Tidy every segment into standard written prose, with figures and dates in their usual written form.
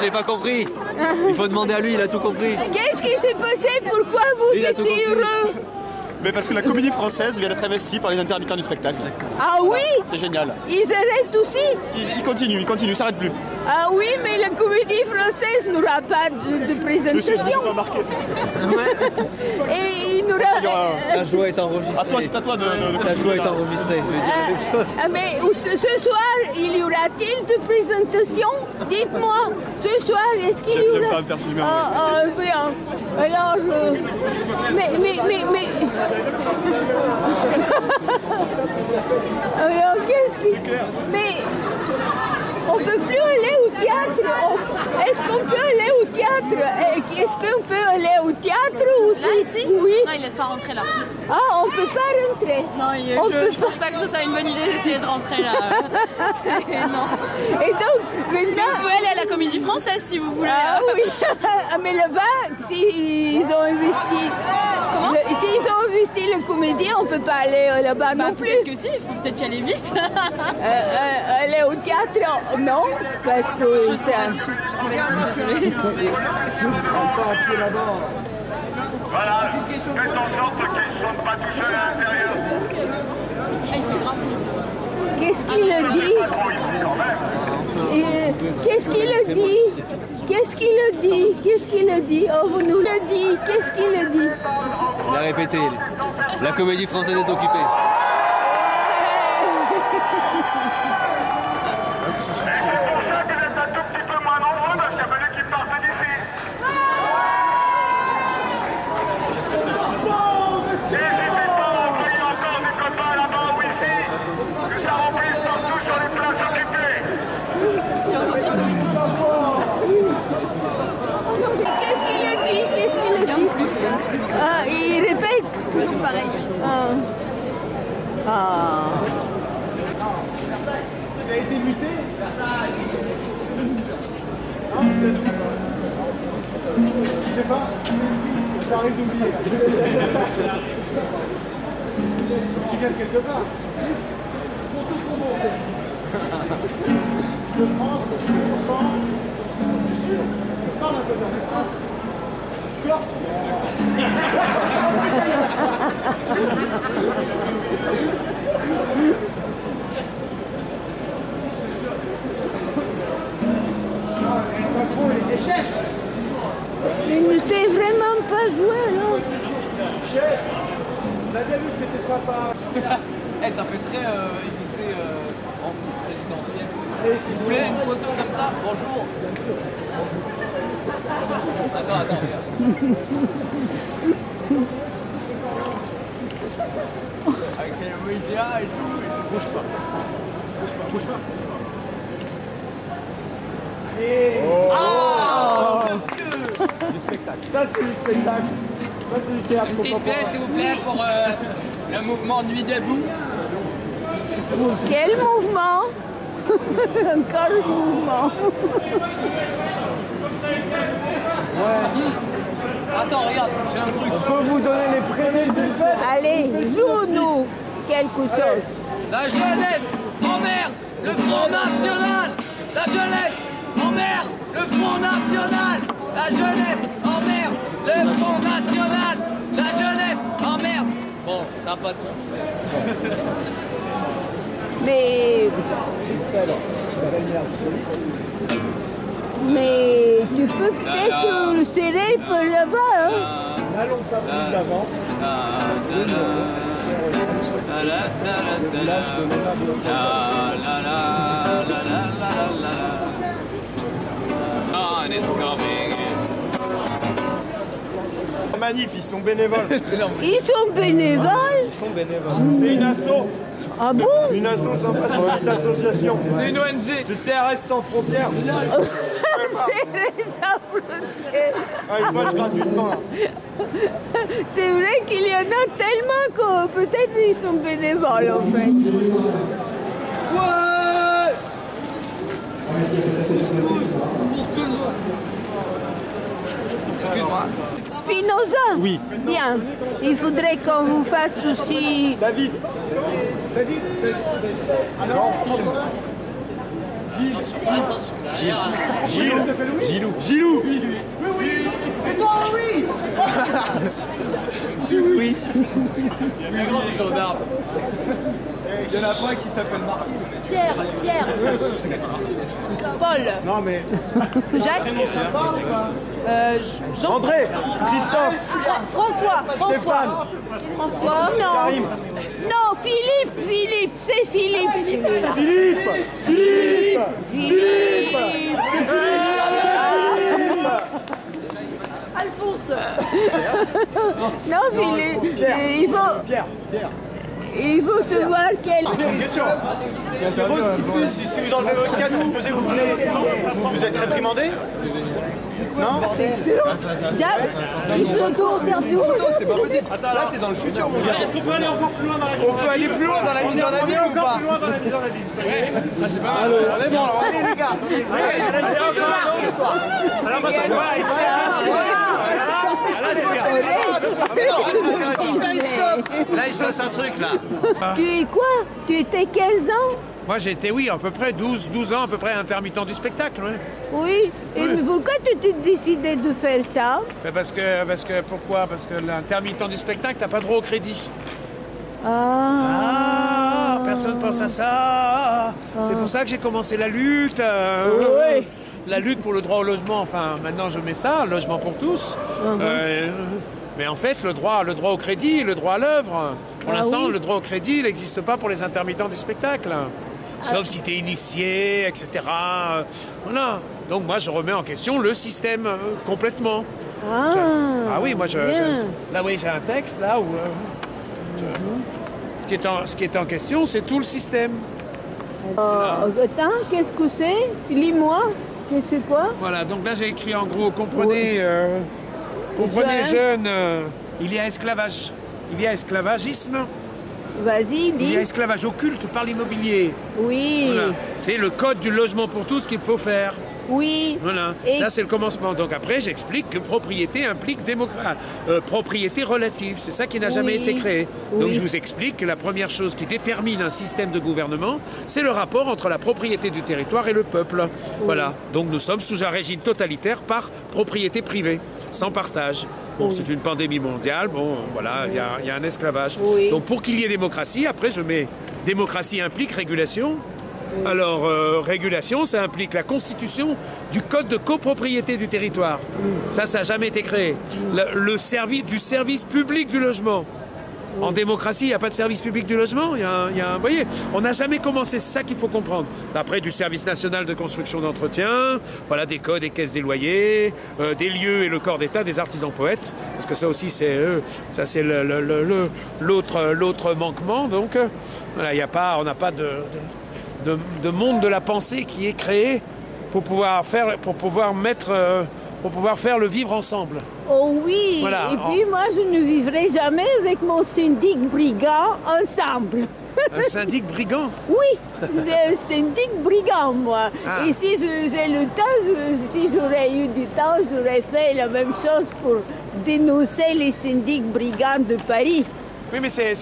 j'ai pas compris. Il faut demander à lui, il a tout compris. Qu'est-ce qui s'est passé? Pourquoi vous êtes si heureux? Mais parce que la comédie française vient d'être investie par les intermittents du spectacle. Ah oui? C'est génial. Ils arrêtent aussi? Ils continuent, ils s'arrêtent plus. Ah oui, mais la comédie française n'aura pas de présentation. Remarqué. Et il n'aura... La joie est enregistrée. C'est à toi de La joie est enregistrée, je vais dire la même chose. Mais ce soir, il y aura-t-il de présentation? Dites-moi, ce soir, est-ce qu'il y aura... J'aime pas me faire filmer. Bien. Alors, mais... Alors, qu'est-ce qui... Mais... On ne peut plus aller au théâtre. Est-ce qu'on peut aller au théâtre? Est-ce qu'on peut aller au théâtre ou là, ici? Oui. Non, il laisse pas rentrer là. Ah, on peut pas rentrer. Non, je pense pas que ce soit une bonne idée d'essayer de rentrer là. Non. Et donc, maintenant... Vous pouvez aller à la Comédie Française si vous voulez. Ah oui. Mais là-bas, s'ils ont investi... Comment? S'ils ont investi le comédien, on peut pas aller là-bas non plus. Peut-être que si, il faut peut-être y aller vite. Aller au théâtre, non, parce que c'est un... Voilà, faites en sorte qu'ils ne sont pas tout seuls à l'intérieur. Qu'est-ce qu'il a dit? Qu'est-ce qu'il a dit? Qu'est-ce qu'il a dit? Qu'est-ce qu'il a dit? Oh, vous nous l'avez dit. Qu'est-ce qu'il a dit? Il a répété. La comédie française est occupée. C'est pour ça que vous êtes un tout petit peu moins nombreux parce qu'il a fallu qu'ils partent d'ici. N'hésitez pas à envoyer encore des copains là-bas ou ici. Nous ça remplit partout sur les places occupées. Qu'est-ce qu'il a dit? Qu'est-ce qu'il a dit? Ah, il répète. Toujours pareil. Vous avez été muté? Je sais pas. Ça arrive d'oublier. Tu gagnes quelque part. Pour tout combo. De France, de sang, du Sud. Je parle un peu de ça. Corse. Le patron, il est chef. Il ne sait vraiment pas jouer, non? Chef, la David qui était sympa. Ça fait très Élysée en présidentielle. Si Vous voulez une photo comme ça? Bonjour. Attends, regarde. Avec les médias et tout. Bouge pas. Du spectacle. Ça, c'est du spectacle. Ça, c'est du théâtre. Une petite pièce, s'il vous plaît, pour le mouvement Nuit debout. Quel mouvement? Encore le mouvement. Attends, regarde, j'ai un truc. On peut vous donner les prémices du fait. Allez, joue-nous quelque chose. La jeunesse emmerde le Front National. La jeunesse emmerde le Front National. La jeunesse emmerde le Front National. La jeunesse emmerde. Bon, ça n'a pas de sens. Mais tu peux peut-être serrer par là-bas, hein? N'allons pas plus avant. Manif, ils sont bénévoles. Ils sont bénévoles? Ils sont bénévoles. C'est une asso. Ah bon? Une asso sympa, c'est une petite association. C'est une ONG. C'est CRS sans frontières. C'est les frontières. Ah, ils bossent gratuitement. C'est vrai qu'il y en a tellement que peut-être ils sont bénévoles en fait. Ouais. Pour tout le monde. Excuse-moi. Spinoza? Oui. Bien. Il faudrait qu'on vous fasse aussi... David. Alors, François, Gilou. Oui, c'est toi, oui. Oui. Les gendarmes. Il y en a pas qui s'appelle Martin. Pierre. Paul. Non mais. Jacques. Jean. André. Christophe. François. Stéphane. François. Non. Karim. Non, Philippe. C'est Philippe. Alphonse. Non, Philippe. Il faut savoir quel... Question. Si vous enlevez votre casque, vous êtes réprimandé? Non? Diable, il s'auto-interview. C'est pas possible. Attends, là t'es dans le futur mon gars. Est-ce qu'on peut aller encore plus loin dans la mise? On peut aller plus loin dans la mise en abîme ou pas? C'est pas mal. C'est bon, allez les gars. Là, il se passe un truc, là. Tu es quoi? Tu étais 15 ans? Moi, j'étais, oui, à peu près 12 ans, à peu près intermittent du spectacle. Ouais. Oui. Et mais pourquoi tu t'es décidé de faire ça? Parce que, pourquoi? Parce que l'intermittent du spectacle, t'as pas droit au crédit. Personne pense à ça. C'est pour ça que j'ai commencé la lutte. Oui. La lutte pour le droit au logement. Enfin, maintenant, je mets ça, logement pour tous. Mais en fait, le droit au crédit, le droit à l'œuvre. Pour l'instant, oui. le droit au crédit, il n'existe pas pour les intermittents du spectacle. Sauf si tu es initié, etc. Voilà. Donc moi, je remets en question le système complètement. Oui, moi, là, oui, j'ai un texte, là, où... Ce qui est en question, c'est tout le système. Attends, qu'est-ce que c'est? Lis-moi. C'est quoi? Voilà, donc là, j'ai écrit en gros, comprenez jeunes, il y a esclavage. Il y a esclavagisme. Vas-y, Il y a dis. esclavage occulte par l'immobilier. Oui. Voilà. C'est le code du logement pour tous qu'il faut faire. Oui. Voilà. Et- Ça, c'est le commencement. Donc après, j'explique que propriété implique propriété relative. C'est ça qui n'a jamais été créé. Donc Oui. je vous explique que la première chose qui détermine un système de gouvernement, c'est le rapport entre la propriété du territoire et le peuple. Voilà. Donc nous sommes sous un régime totalitaire par propriété privée, sans partage. Bon, c'est une pandémie mondiale, bon, voilà, il y a un esclavage. Oui. Donc pour qu'il y ait démocratie, après je mets démocratie implique régulation. Alors, régulation, ça implique la constitution du code de copropriété du territoire. Ça n'a jamais été créé. Du service public du logement. En démocratie, il n'y a pas de service public du logement. Vous voyez, on n'a jamais commencé, c'est ça qu'il faut comprendre. Après, du service national de construction d'entretien, voilà, des codes et caisses des loyers, des lieux et le corps d'État des artisans poètes. Parce que ça aussi, c'est l'autre manquement. Donc, voilà, on n'a pas de monde de la pensée qui est créé pour pouvoir faire le vivre ensemble. Oh oui. Voilà. Et puis moi, je ne vivrai jamais avec mon syndic brigand ensemble. Un syndic brigand. Oui, j'ai un syndic brigand, moi. Ah. Et si j'ai le temps, si j'aurais eu du temps, j'aurais fait la même chose pour dénoncer les syndics brigands de Paris. Oui, mais c'est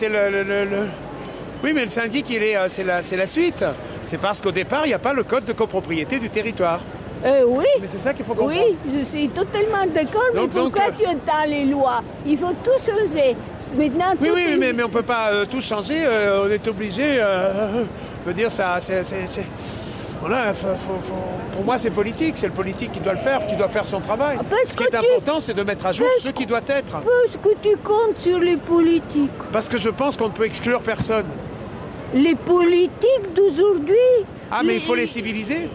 Oui, mais le syndic, c'est la suite. C'est parce qu'au départ, il n'y a pas le code de copropriété du territoire. Oui. Mais c'est ça qu'il faut comprendre. Oui, je suis totalement d'accord, mais pourquoi tu entends les lois? Il faut tout changer. Maintenant, Oui, mais on ne peut pas tout changer. On est obligé. Je veux dire, ça, voilà, pour moi, c'est politique. C'est le politique qui doit le faire, qui doit faire son travail. Ce qui est important, c'est de mettre à jour ce qui doit être. Parce que tu comptes sur les politiques. Parce que je pense qu'on ne peut exclure personne. Les politiques d'aujourd'hui. Ah, mais il faut les civiliser.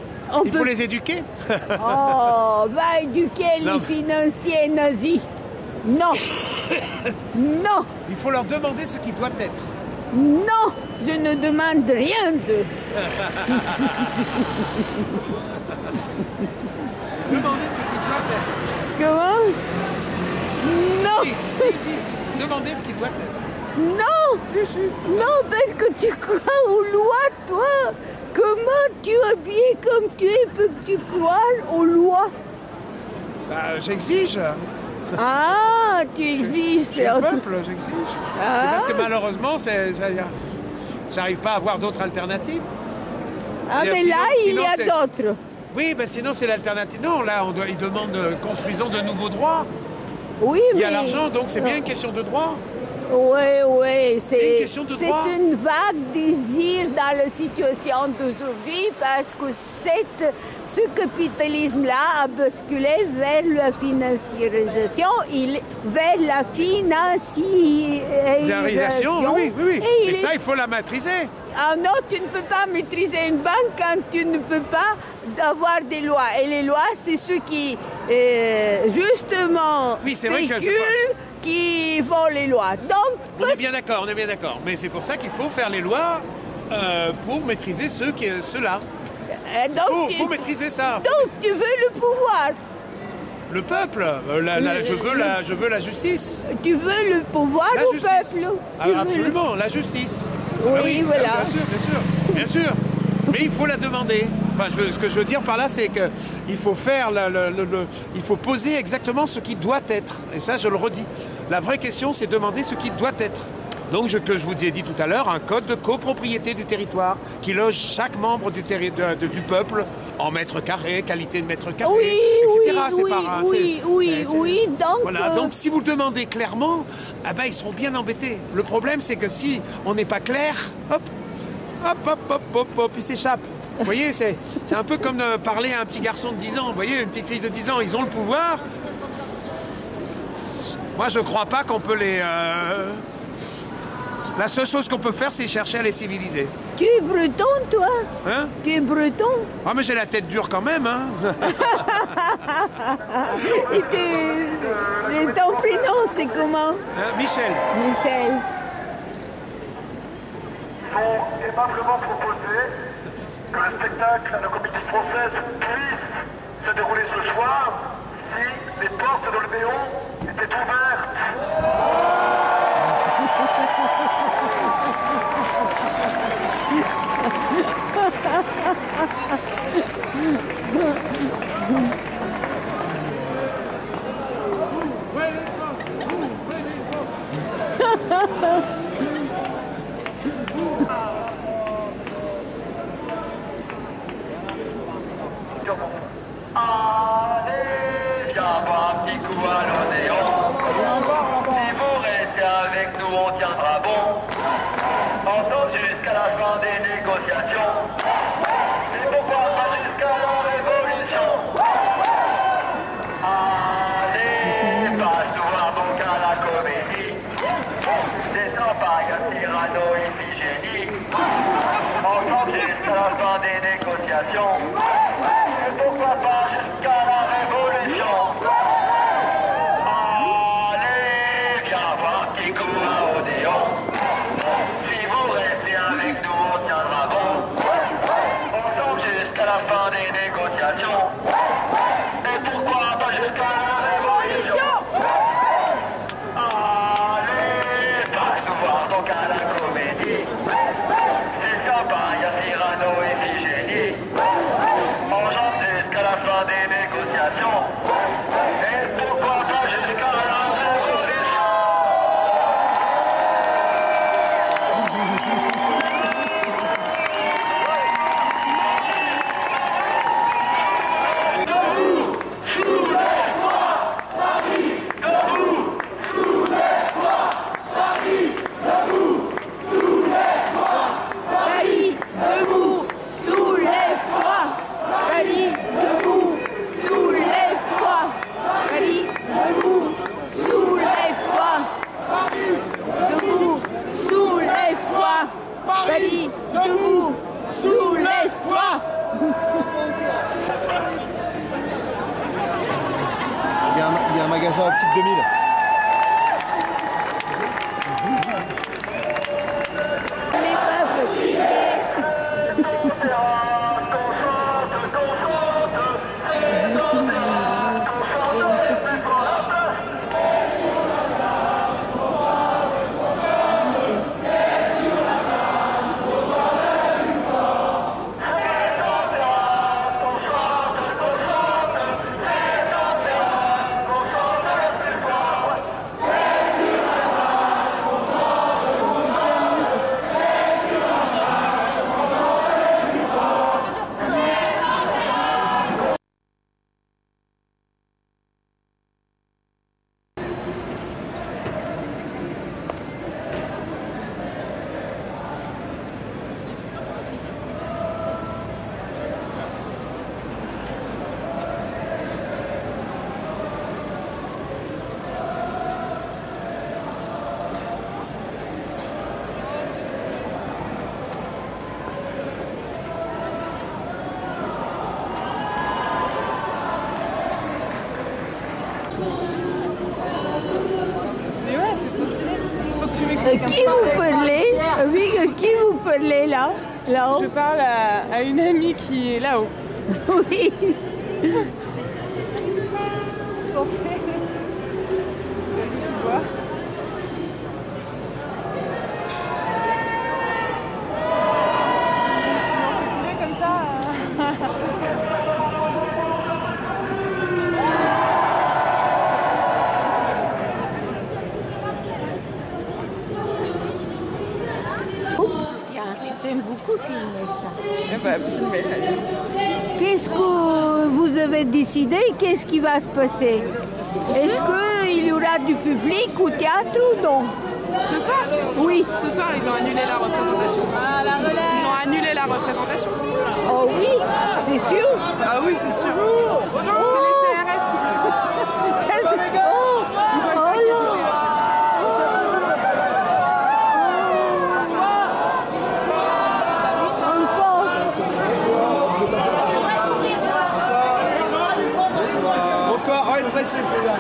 Il faut les éduquer. Oh, va éduquer les financiers nazis. Non. Non. Il faut leur demander ce qui doit être. Non, je ne demande rien d'eux. Demandez ce qui doit être. Comment? Non. Si. Demandez ce qui doit être. Non. Non, parce que tu crois aux lois, toi. Comment tu es habillé comme tu es pour que tu crois aux lois? J'exige. Ah, tu exiges. C'est le peuple, j'exige. C'est parce que malheureusement, j'arrive pas à avoir d'autres alternatives. Ah, mais là, il y a d'autres. Oui, ben sinon c'est l'alternative. Non, là, ils demandent construisons de nouveaux droits. Oui, il y a l'argent, donc c'est bien une question de droit. Oui, c'est une question de droit. C'est une vague désir dans la situation d'aujourd'hui parce que ce capitalisme-là a basculé vers la financiarisation, vers la financiarisation. Oui. Et ça, il faut la maîtriser. Ah non, tu ne peux pas maîtriser une banque quand tu ne peux pas avoir des lois. Et les lois, c'est ceux qui, justement, spéculent, qui font les lois. Donc, on est bien d'accord. Mais c'est pour ça qu'il faut faire les lois pour maîtriser ceux-là. Il faut maîtriser ça. Donc, tu veux le pouvoir. Le peuple, je veux la justice. Tu veux le pouvoir au peuple? Absolument, la justice. Oui, voilà. Bien sûr. Mais il faut la demander. Enfin, ce que je veux dire par là, c'est qu'il faut faire il faut poser exactement ce qui doit être. Et ça, je le redis. La vraie question, c'est demander ce qui doit être. Donc, que je vous ai dit tout à l'heure, un code de copropriété du territoire qui loge chaque membre du peuple en mètres carrés, qualité de mètres carrés, etc. Donc, voilà. Donc, si vous le demandez clairement, ils seront bien embêtés. Le problème, c'est que si on n'est pas clair, hop, il s'échappe. Vous voyez, c'est un peu comme de parler à un petit garçon de 10 ans. Vous voyez, une petite fille de 10 ans, ils ont le pouvoir. Moi, je ne crois pas qu'on peut les... La seule chose qu'on peut faire, c'est chercher à les civiliser. Tu es breton, toi? Hein? Tu es breton? Ah, mais j'ai la tête dure quand même, hein. Et ton prénom, c'est comment? Michel. Michel. Ils ont aimablement proposé que le spectacle de la Comédie Française puisse se dérouler ce soir si les portes de l'Odéon étaient ouvertes. Allez, viens boire un petit coup à l'Odéon. Si vous restez avec nous, on tiendra bon. Ensemble jusqu'à la fin des négociations. Et pourquoi pas jusqu'à la révolution. Allez, passe nous voir donc à la comédie. C'est sympa, y'a Cyrano et Iphigénie. Ensemble jusqu'à la fin des négociations. Et pourquoi pas jusqu'à la révolution. Allez, viens voir un petit coup à Odéon. Si vous restez avec nous, on tiendra bon. Ensemble jusqu'à la fin des négociations. Et pourquoi pas jusqu'à la révolution. Allez, passe nous voir donc à la comédie. C'est sympa, y'a Cyrano et Iphigénie. On chante jusqu'à la fin des négociations. Et pourquoi pas jusqu'à la révolution. Paris, debout, soulève-toi. Paris, debout, soulève-toi. Paris, debout, soulève-toi. Paris, debout, soulève-toi. Paris, debout, soulève-toi. Il y a un magasin Optique 2000. Mais pas possible. qui vous parlez? Oui, qui vous parlez là-haut? Je parle à une amie qui est là-haut. Oui. Comme ça. J'aime beaucoup filmer ça. Bah, filmer. Qu'est-ce que vous avez décidé? Qu'est-ce qui va se passer? Est-ce qu'il y aura du public au théâtre ou non? Ce soir? Oui. Ce soir, ils ont annulé la représentation. Ils ont annulé la représentation. Oh oui, c'est sûr? Ah oui, c'est sûr. C'est les CRS qui Bonsoir, oh, il est pressé, c'est là.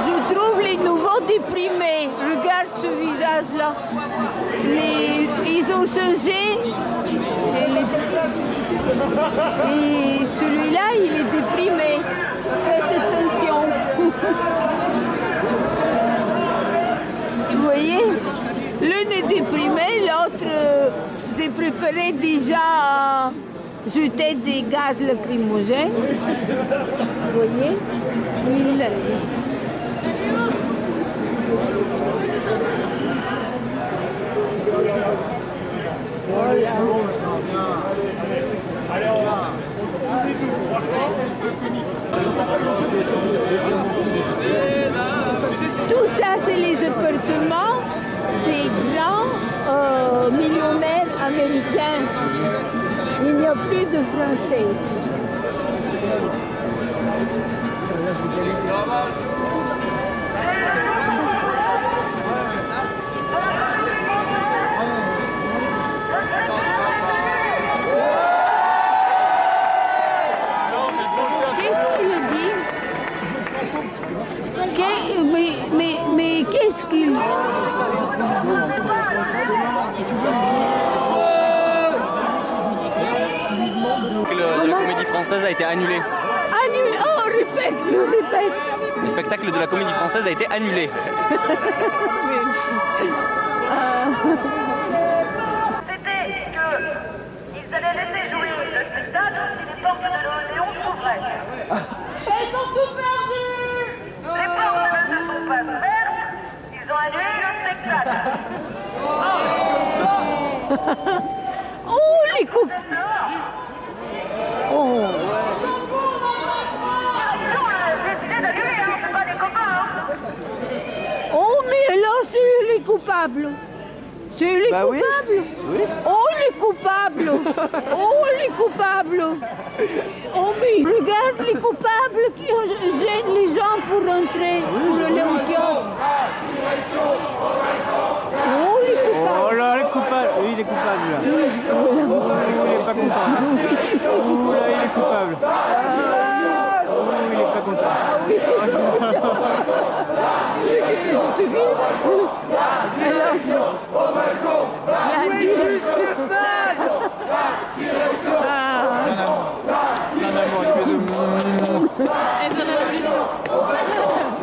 Je trouve les nouveaux déprimés. Regarde ce visage-là. Ils ont changé. Et celui-là, il est déprimé. Faites attention. Vous voyez? L'un est déprimé, l'autre s'est préparé déjà à jeter des gaz lacrymogènes. Vous voyez? Tout ça, c'est les appartements des grands millionnaires américains. Il n'y a plus de Français ici. Mais qu'est-ce qu'il... De la comédie française a été annulé. Annulé? Oh, répète-le, répète. Le spectacle de la comédie française a été annulé. C'était qu'ils allaient laisser jouer le spectacle si les portes de l'Odéon s'ouvraient. Elles sont tout perdues. Les portes ne se sont pas ouvertes, ils ont annulé le spectacle. Oh, les coupes. Oh. J'ai décidé d'annuler, hein, c'est pas des copains. Hein. Oh, mais alors c'est les coupables. C'est les coupables. Oui. Oh, les coupables. Oh, les coupables. Oh, mais regarde les coupables qui gênent les gens pour rentrer, pour aller au théâtre. Oh, les coupables. Oh là, les coupables. Oui, il est coupable là. Il est pas content. Ouh là, il est coupable. Oh, il est pas content. Tu vis? Au balcon, la du Stéphane. Et de révolution.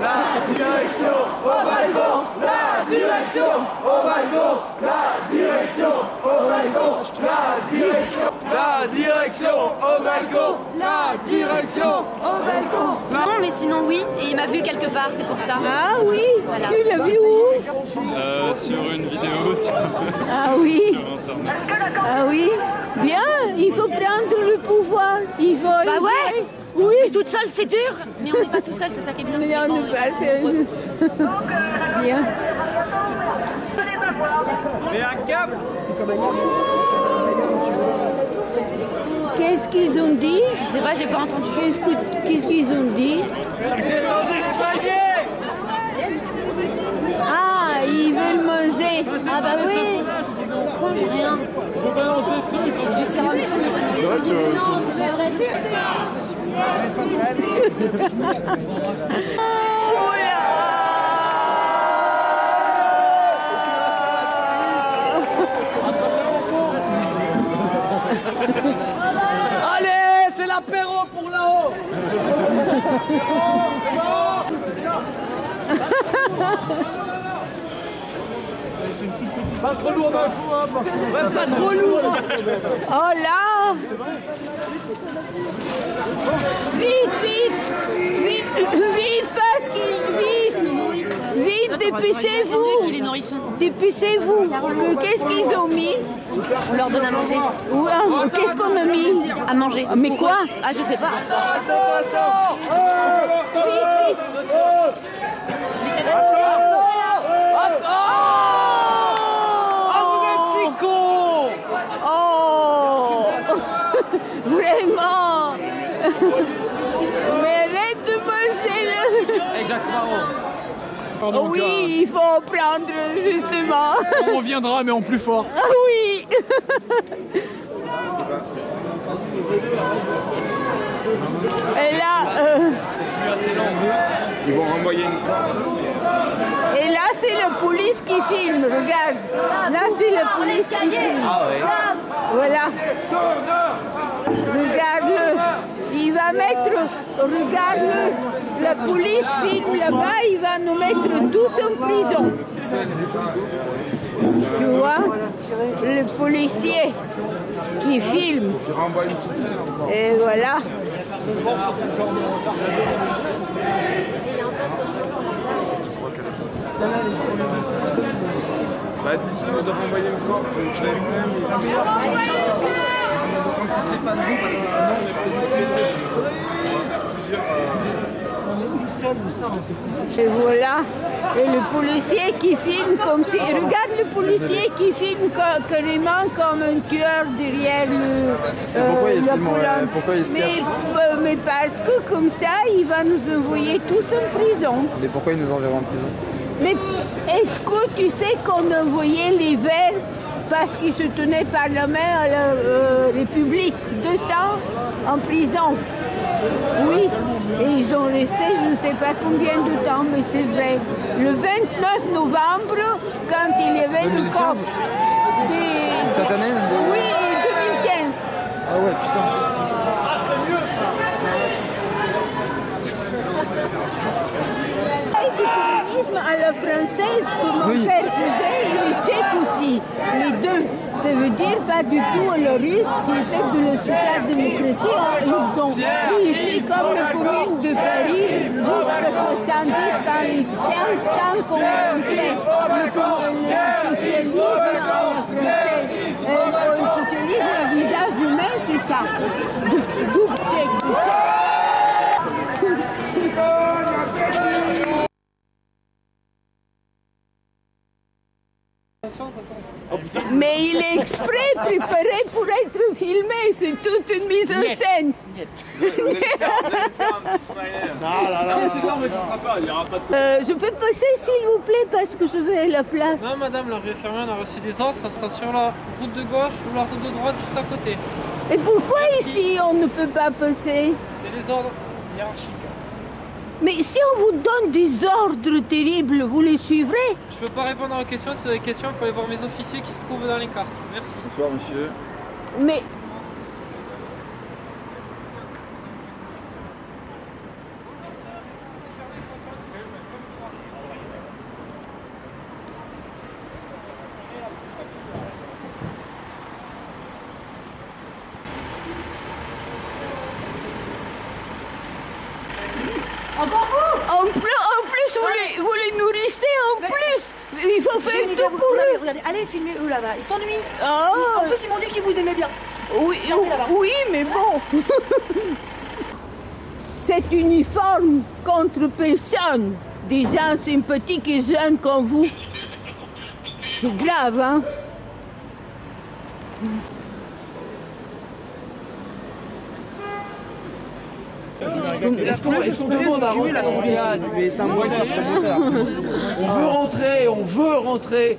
La direction au balcon, la direction au balcon, la direction au balcon, la direction, la direction au balcon, la direction au balcon. Non, mais sinon oui, et il m'a vu quelque part, c'est pour ça. Ah oui, voilà. Tu l'as vu où? Sur une vidéo sur, ah oui. sur Internet. Ah oui, bien, il faut prendre le pouvoir. Il faut bah ouais. Oui. Mais toute seule, c'est dur. Mais on n'est pas tout seul, c'est ça qui est bien. Mais on n'est pas, c'est bien. Mais un câble, c'est comme un câble. Qu'est-ce qu'ils ont dit? Je sais pas, j'ai pas entendu. Qu'est-ce qu'ils ont dit? Descendez les paliers. Ah, ils veulent manger. Ah bah oui. J'ai rien. Du sérum chimique. Allez, c'est l'apéro pour là-haut. Pas trop lourd d'un coup, hein, pas trop lourd. Oh là! Vite, vite! Vite, vite, parce qu'il vite! Vite, dépêchez-vous! Dépêchez-vous! Qu'est-ce qu'ils ont mis? On leur donne à manger. Qu'est-ce qu'on a mis? À manger. Mais quoi? Ah, je sais pas. Attends. Vite, vite! Oh! Vraiment! Mais arrête de manger le... Avec Jacques Sparrow. Pardon, oui, il faut prendre justement. On reviendra, mais en plus fort. Ah oui! Et là... Ils vont renvoyer une corde. Et là, c'est la police qui filme, regarde. Là, c'est la police qui filme. Ah oui. Voilà. Regarde-le. Il va mettre... Regarde-le. La police filme là-bas, il va nous mettre tous en prison. Tu vois? Le policier qui filme. Et voilà. Bah dites-le de renvoyer une corde, s'il vous plaît. C'est pas de nous, Et voilà. Et le policier qui filme comme si... Regarde le policier qui filme carrément comme un tueur derrière le... pourquoi il filme, pourquoi il se cache? Mais parce que comme ça, il va nous envoyer tous en prison. Mais pourquoi il nous enverra en prison? Mais est-ce que tu sais qu'on envoyait les Verts parce qu'ils se tenaient par la main à la République 200 en prison? Oui, et ils ont resté je ne sais pas combien de temps, mais c'est vrai. Le 29 novembre, quand il y avait 2015? le COP Cette année Oui, 2015. Ah ouais, putain. Ah, c'est mieux ça. Du communisme à la française, que mon père faisait, et le tchèque aussi, les deux. Ça veut dire pas du tout le russe qui était de la social-démocratie. Ils ont pris ici comme la commune de Paris jusqu'à 70 quand les 15 ans qu'on montrait le socialisme en français. Le socialisme à visage humain, c'est ça. Double tchèque. Mais il est exprès préparé pour être filmé, c'est toute une mise en scène. Je peux passer s'il vous plaît parce que je vais à la place. Non madame, la rue est fermée, on a reçu des ordres, ça sera sur la route de gauche ou la route de droite juste à côté. Et pourquoi ici on ne peut pas passer? C'est les ordres hiérarchiques. Mais si on vous donne des ordres terribles, vous les suivrez? Je peux pas répondre aux questions, si vous avez des questions, il faut aller voir mes officiers qui se trouvent dans les cartes. Merci. Bonsoir monsieur. Mais... Encore vous? En plus vous les nourrissez en plus. Il faut faire tout pour eux. Regardez, allez filmer eux là-bas, ils s'ennuient. Oh. En plus ils m'ont dit qu'ils vous aimaient bien. Oui, oui, mais bon. Cet uniforme contre personne. Des gens sympathiques et jeunes comme vous. C'est grave, hein? Est-ce qu'on demande à rentrer mais ça me voit ça. On veut rentrer, on veut rentrer.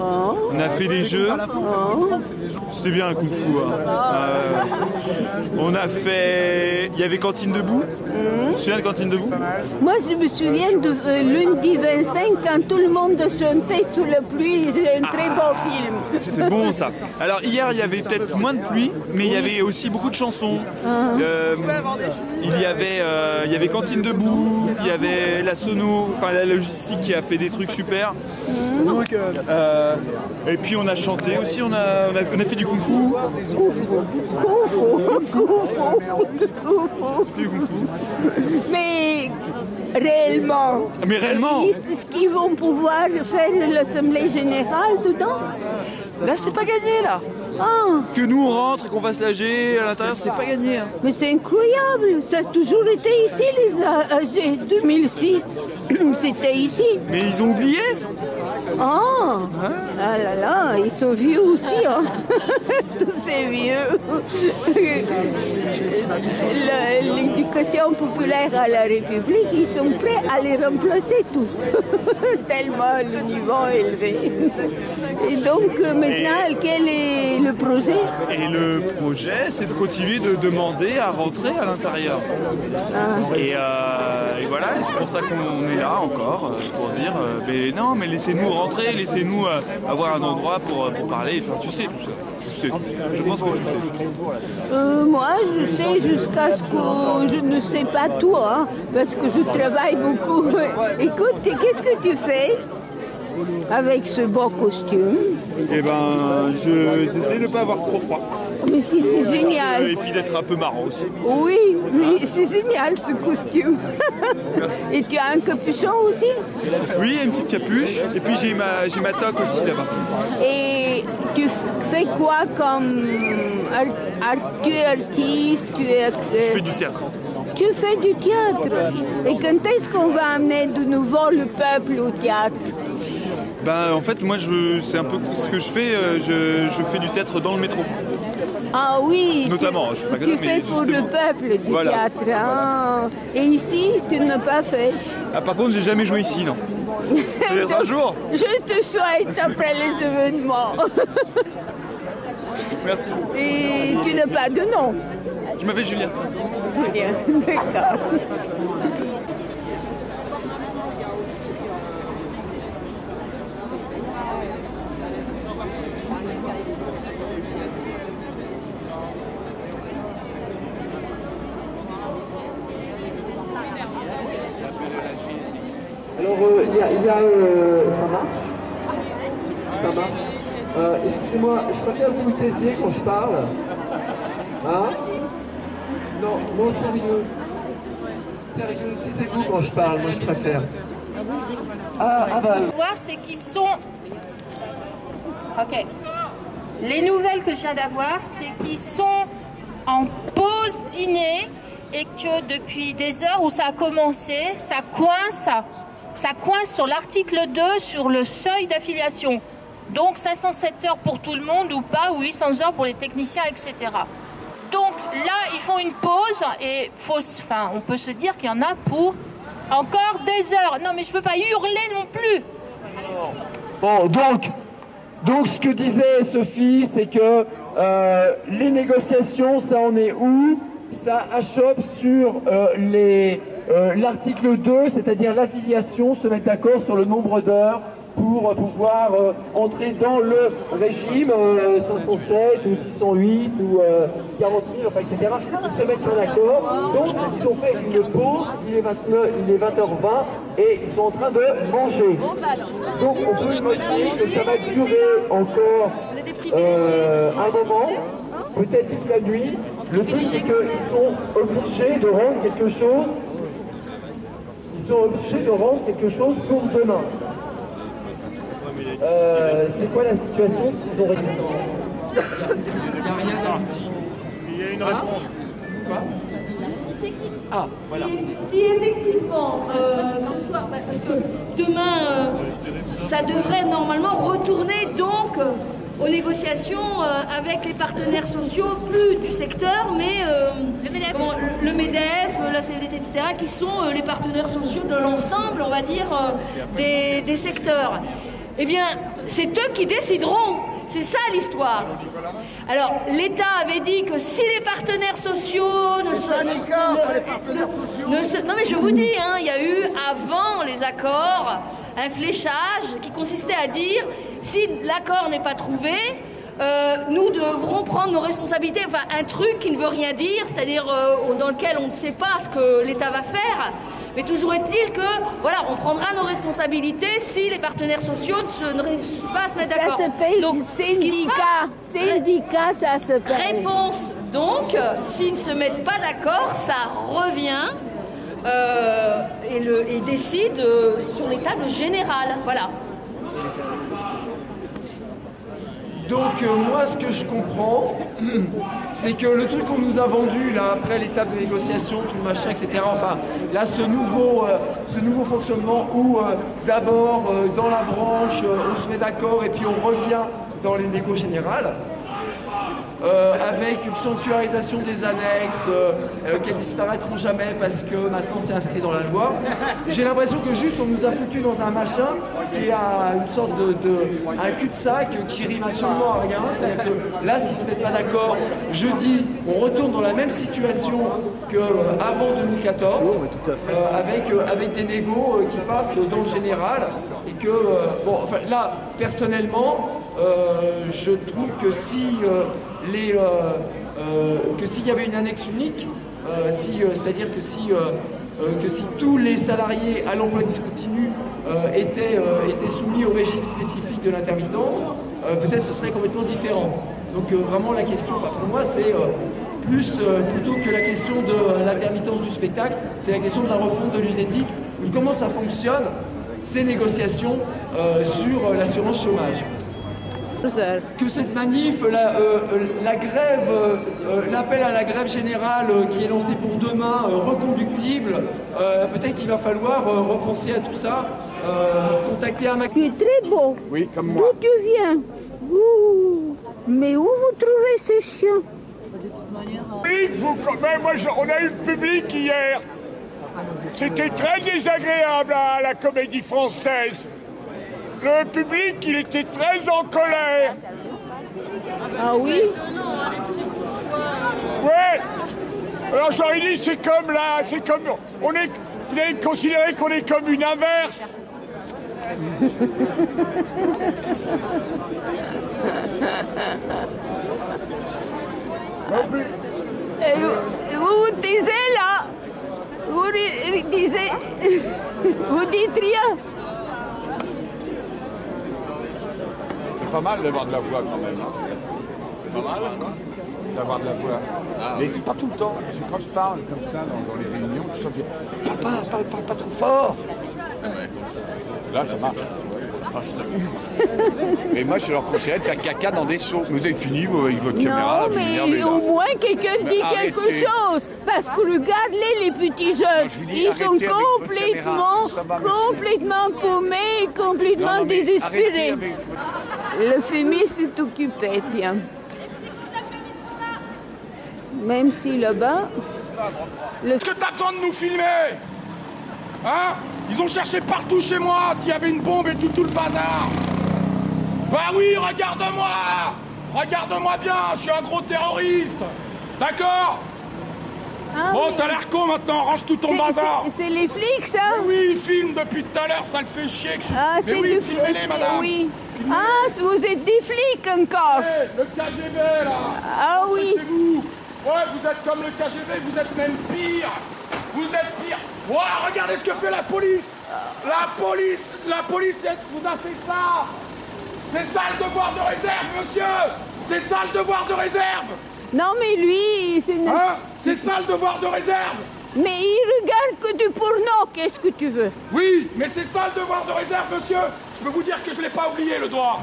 On a fait des jeux. C'était bien le Kung Fu. On a fait... Il y avait Cantine debout. Tu te souviens de Cantine debout? Moi, je me souviens de lundi 25, quand tout le monde chantait sous la pluie. C'est un très beau film. C'est bon ça. Alors hier, il y avait peut-être moins de pluie, mais il y avait aussi beaucoup de chansons. Il y avait Cantine debout, il y avait la sono, enfin la logistique qui a fait des trucs super. Donc, et puis on a chanté aussi, on a fait du Kung Fu. Mais réellement, est-ce qu'ils vont pouvoir faire l'Assemblée Générale dedans? Là, c'est pas gagné, là. Que nous, on rentre et qu'on va se lager à l'intérieur, c'est pas gagné. Mais c'est incroyable. Ça a toujours été ici, les AG 2006. C'était ici. Mais ils ont oublié. Ah là là, ils sont vieux aussi, hein. Tous ces vieux. L'éducation populaire à la République, ils sont prêts à les remplacer tous. Tellement le niveau est élevé. Et donc maintenant, quel est le projet? Et le projet, c'est de continuer de demander à rentrer à l'intérieur. Et voilà, et c'est pour ça qu'on est là encore, pour dire, mais non, mais laissez-nous rentrer, laissez-nous avoir un endroit pour parler. Enfin, tu sais tout ça. Je pense que tu sais. Moi, je sais jusqu'à ce que je ne sais pas tout, hein, parce que je travaille beaucoup. Écoute, qu'est-ce que tu fais avec ce beau costume? Eh ben, j'essaie de ne pas avoir trop froid. Mais si, c'est génial. Et puis d'être un peu marrant aussi. Oui, c'est génial ce costume. Merci. Et tu as un capuchon aussi? Oui, une petite capuche. Et puis j'ai ma toque aussi là-bas. Et tu fais quoi comme tu es artiste? Je fais du théâtre. Tu fais du théâtre. Et quand est-ce qu'on va amener de nouveau le peuple au théâtre? Ben, en fait, moi, c'est un peu ce que je fais. Je fais du théâtre dans le métro. Ah oui. Notamment, je sais pas tu fais pour le peuple du théâtre. Hein. Et ici, tu n'as pas fait. Ah, par contre, j'ai jamais joué ici, non. Peut-être un jour. Je te souhaite après les événements. Merci. Et tu n'as pas de nom? Je m'appelle Julien. Julien, d'accord. Alors, ça marche? Ça marche. Excusez-moi, je préfère que vous me taisiez quand je parle. Hein? Non, sérieux. Sérieux, c'est vous quand je parle, moi je préfère. Voir, c'est qu'ils sont... Ok. Les nouvelles que je viens d'avoir, c'est qu'ils sont en pause dîner et que depuis des heures où ça a commencé, ça coince sur l'article 2 sur le seuil d'affiliation. Donc 507 heures pour tout le monde ou pas, ou 800 heures pour les techniciens, etc. Donc là, ils font une pause et on peut se dire qu'il y en a pour encore des heures. Non, mais je ne peux pas hurler non plus. Bon, donc ce que disait Sophie, c'est que les négociations, ça en est où? Ça achoppe sur l'article 2, c'est-à-dire l'affiliation, se mettre d'accord sur le nombre d'heures pour pouvoir entrer dans le régime 507 ou 608 ou 40 000, enfin, etc. Ils se mettent en accord. Donc, ils ont fait une pause, il est 20h20 et ils sont en train de manger. Donc, on peut imaginer que ça va durer encore un moment, peut-être toute la nuit. Le truc, c'est qu'ils sont obligés de rendre quelque chose. Ils sont obligés de rendre quelque chose pour demain. C'est quoi la situation s'ils ont réussi? Il y a une réponse. Quoi? Ah, voilà. Si effectivement, ce soir, parce que demain, ça devrait normalement retourner donc aux négociations avec les partenaires sociaux, plus du secteur, mais le MEDEF, la CFDT, etc., qui sont les partenaires sociaux de l'ensemble, on va dire, des secteurs. eh bien, c'est eux qui décideront. C'est ça l'histoire. Alors, l'État avait dit que si les partenaires sociaux non mais je vous dis, hein, il y a eu avant les accords un fléchage qui consistait à dire si l'accord n'est pas trouvé, nous devrons prendre nos responsabilités. Enfin, un truc qui ne veut rien dire, c'est-à-dire dans lequel on ne sait pas ce que l'État va faire. Mais toujours est-il que, voilà, on prendra nos responsabilités si les partenaires sociaux ne réussissent pas à se mettre d'accord. Ça se paye donc, syndicat, ça se paye. Réponse, donc, s'ils ne se mettent pas d'accord, ça revient et décide sur les tables générales. Voilà. Donc moi ce que je comprends, c'est que le truc qu'on nous a vendu là après l'étape de négociation, tout le machin, etc. Enfin là ce nouveau fonctionnement où d'abord dans la branche on se met d'accord et puis on revient dans les négos générales. Avec une sanctuarisation des annexes qu'elles disparaîtront jamais parce que maintenant c'est inscrit dans la loi. J'ai l'impression que juste on nous a foutu dans un machin qui est une sorte un cul-de-sac qui rime absolument à rien. C'est-à-dire que là, s'ils ne se mettent pas d'accord, jeudi, on retourne dans la même situation qu'avant 2014, avec des négos qui partent dans le général et que, bon, enfin, là, personnellement, je trouve que si s'il y avait une annexe unique, c'est-à-dire que si tous les salariés à l'emploi discontinu étaient soumis au régime spécifique de l'intermittence, peut-être ce serait complètement différent. Donc vraiment la question, enfin, pour moi, c'est plutôt que la question de l'intermittence du spectacle, c'est la question de la refonte de l'UNEDIC, comment ça fonctionne, ces négociations sur l'assurance chômage. Que cette manif, la grève, l'appel à la grève générale qui est lancé pour demain, reconductible, peut-être qu'il va falloir repenser à tout ça, contacter un maximum. Tu es très beau. Oui, comme moi. D'où tu viens? Mais où vous trouvez ce chien? On a eu le public hier. C'était très désagréable à la Comédie Française. Le public, il était très en colère. Ah oui? Ouais. Alors je leur ai dit, c'est comme là, c'est comme... Vous avez considéré qu'on est comme une inverse. Vous disiez là, vous dites rien. C'est pas mal d'avoir de la voix quand même. C'est pas mal d'avoir de la voix. Mais c'est pas tout le temps. Quand je parle comme ça dans les réunions, je sens que parle pas trop fort. Là, ça marche. Mais moi, je leur conseillerais de faire caca dans des seaux. Vous avez fini votre caméra. Non, mais au moins quelqu'un dit quelque chose. Parce que regarde-les, les petits jeunes. Ils sont complètement paumés, complètement désespérés. Le fémis s'est occupé, bien. Même si là-bas... Est-ce que t'as besoin de nous filmer? Hein? Ils ont cherché partout chez moi s'il y avait une bombe et tout le bazar. Bah oui, regarde-moi! Regarde-moi bien, je suis un gros terroriste. D'accord? Ah, bon, oui. T'as l'air con maintenant, range tout ton bazar. C'est les flics, ça? Oui, ils filment depuis tout à l'heure, ça le fait chier que je suis... Ah, mais oui, filmez-les, madame. Oui. Ah, vous êtes des flics encore. Hey, le KGB, là. Ah oui. Chez vous. Ouais, vous êtes comme le KGB, vous êtes même pire. Vous êtes pire. Ouais, regardez ce que fait la police. La police vous a fait ça. C'est ça le devoir de réserve, monsieur. C'est ça le devoir de réserve. Non, mais lui, c'est... Hein? C'est ça le devoir de réserve. Mais il regarde que du porno, qu'est-ce que tu veux? Oui, mais c'est ça le devoir de réserve, monsieur. Je peux vous dire que je ne l'ai pas oublié, le droit.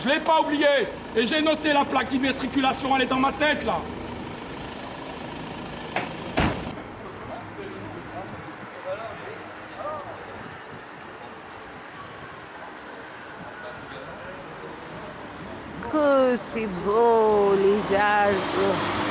Je ne l'ai pas oublié. Et j'ai noté la plaque d'immatriculation, elle est dans ma tête, là. Que c'est beau, les arbres.